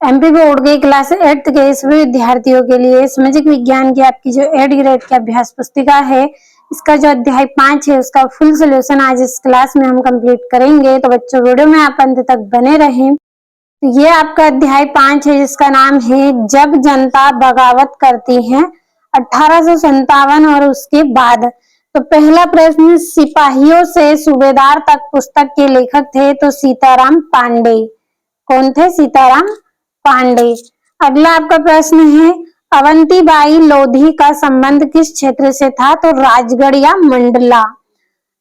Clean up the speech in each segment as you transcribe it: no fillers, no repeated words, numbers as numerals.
MP board के class 8 के सभी विद्यार्थियों के लिए सामाजिक विज्ञान की आपकी जो 8 ग्रेड की अभ्यास पुस्तिका है, इसका जो अध्याय 5 है उसका फुल सोल्यूशन आज इस क्लास में हम कंप्लीट करेंगे। तो बच्चों वीडियो में आप अंत तक बने रहें। तो ये आपका अध्याय 5 है जिसका नाम है जब जनता बगावत करती है 1857 और उसके बाद। तो पहला प्रश्न, सिपाहियों से सूबेदार तक पुस्तक के लेखक थे तो सीताराम पांडे। कौन थे? सीताराम पांडे। अगला आपका प्रश्न है, अवंतीबाई लोधी का संबंध किस क्षेत्र से था? तो राजगढ़ या मंडला।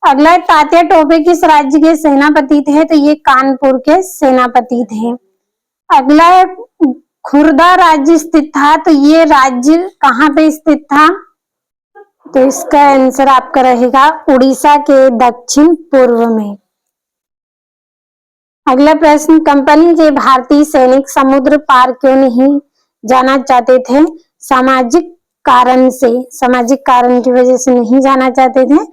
अगला, तात्या टोपे किस राज्य के सेनापति थे? तो ये कानपुर के सेनापति थे। अगला, खुर्दा राज्य स्थित था, तो ये राज्य कहाँ पे स्थित था? तो इसका आंसर आपका रहेगा उड़ीसा के दक्षिण पूर्व में। अगला प्रश्न, कंपनी के भारतीय सैनिक समुद्र पार क्यों नहीं जाना चाहते थे? सामाजिक कारण से, सामाजिक कारण की वजह से नहीं जाना चाहते थे।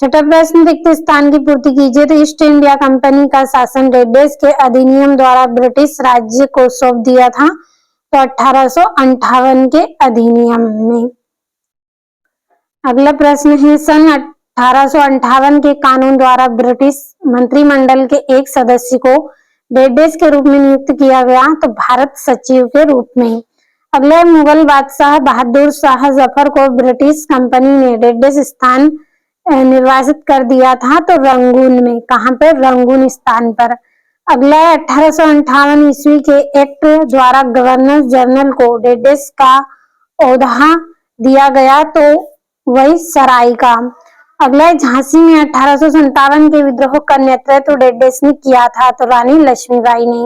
छठा प्रश्न, रिक्त स्थान की पूर्ति कीजिए। तो ईस्ट इंडिया कंपनी का शासन रेड डेस के अधिनियम द्वारा ब्रिटिश राज्य को सौंप दिया था, तो 1858 के अधिनियम में। अगला प्रश्न है, सन 1858 के कानून द्वारा ब्रिटिश मंत्रिमंडल के एक सदस्य को रेड डेस के रूप में नियुक्त किया गया, तो भारत सचिव के रूप में। अगला, मुगल बादशाह बहादुर शाह जफर को ब्रिटिश कंपनी ने रेड डेस स्थान निर्वासित कर दिया था, तो रंगून में। कहां पे? रंगून स्थान पर। अगला, 1858 ईस्वी के एक्ट द्वारा गवर्नर जनरल को रेड डेस का ओहदा दिया गया, तो वही सराय का। अगला, झांसी में 1857 के विद्रोह का नेतृत्व रेड डेस ने किया था, तो रानी लक्ष्मीबाई ने।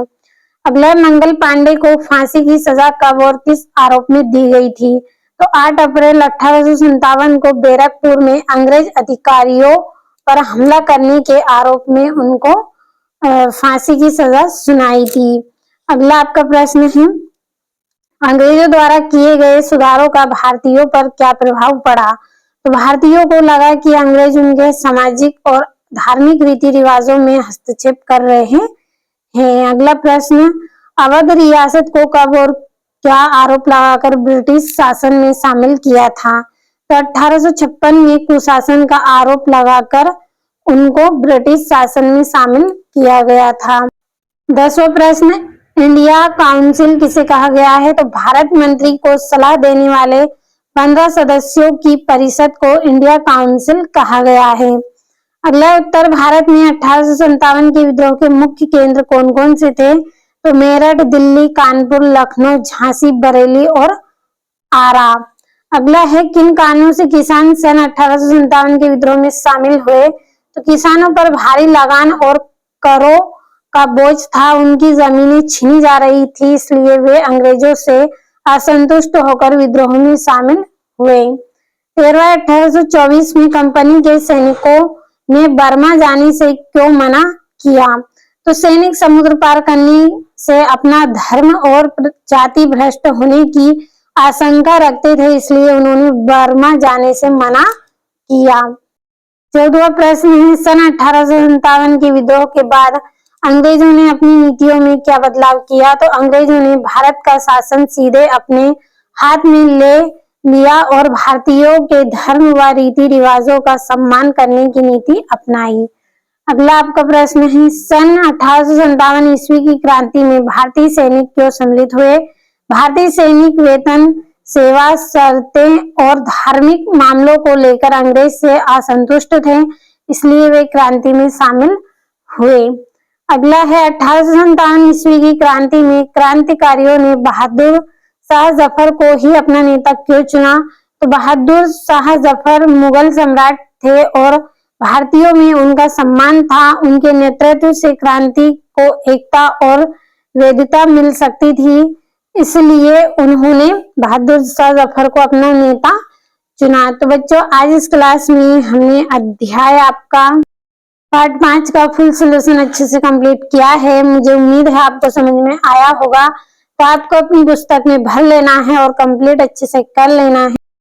अगला, मंगल पांडे को फांसी की सजा कब और किस आरोप में दी गई थी? तो 8 अप्रैल 1857 को बैरकपुर में अंग्रेज अधिकारियों पर हमला करने के आरोप में उनको फांसी की सजा सुनाई थी। अगला आपका प्रश्न है, अंग्रेजों द्वारा किए गए सुधारों का भारतीयों पर क्या प्रभाव पड़ा? तो भारतीयों को लगा कि अंग्रेज उनके सामाजिक और धार्मिक रीति रिवाजों में हस्तक्षेप कर रहे हैं। अगला प्रश्न, अवध रियासत को कब और क्या आरोप लगाकर ब्रिटिश शासन में शामिल किया था? तो 1856 में कुशासन का आरोप लगाकर उनको ब्रिटिश शासन में शामिल किया गया था। 10वां प्रश्न, इंडिया काउंसिल किसे कहा गया है? तो भारत मंत्री को सलाह देने वाले 15 सदस्यों की परिषद को इंडिया काउंसिल कहा गया है। अगला, उत्तर भारत में 1857 के विद्रोह के मुख्य केंद्र कौन कौन से थे? तो मेरठ, दिल्ली, कानपुर, लखनऊ, झांसी, बरेली और आरा। अगला है, किन कारणों से किसान सन 1857 के विद्रोह में शामिल हुए? तो किसानों पर भारी लगान और करों का बोझ था, उनकी जमीनें छीनी जा रही थी, इसलिए वे अंग्रेजों से असंतुष्ट होकर विद्रोह में शामिल हुए। 13 1824 में कंपनी के सैनिकों ने बर्मा जाने से क्यों मना किया? तो सैनिक समुद्र पार करने से अपना धर्म और जाति भ्रष्ट होने की आशंका रखते थे, इसलिए उन्होंने बर्मा जाने से मना किया। 14वां प्रश्न है, सन 1857 के विद्रोह के बाद अंग्रेजों ने अपनी नीतियों में क्या बदलाव किया? तो अंग्रेजों ने भारत का शासन सीधे अपने हाथ में ले लिया और भारतीयों के धर्म व रीति रिवाजों का सम्मान करने की नीति अपनाई। अगला आपका प्रश्न है, सन 1857 ईस्वी की क्रांति में भारतीय सैनिक क्यों सम्मिलित हुए? भारतीय सैनिक वेतन, सेवा शर्तें और धार्मिक मामलों को लेकर अंग्रेज से असंतुष्ट थे, इसलिए वे क्रांति में शामिल हुए। अगला है, 1857 ईस्वी की क्रांति में क्रांतिकारियों ने बहादुर शाह जफर को ही अपना नेता क्यों चुना? तो बहादुर शाह जफर मुगल सम्राट थे और भारतीयों में उनका सम्मान था, उनके नेतृत्व से क्रांति को एकता और वैधता मिल सकती थी, इसलिए उन्होंने बहादुर शाह जफर को अपना नेता चुना। तो बच्चों, आज इस क्लास में हमने अध्याय आपका पार्ट 5 का फुल सोल्यूशन अच्छे से कंप्लीट किया है। मुझे उम्मीद है आपको समझ में आया होगा। तो आपको अपनी पुस्तक में भर लेना है और कंप्लीट अच्छे से कर लेना है।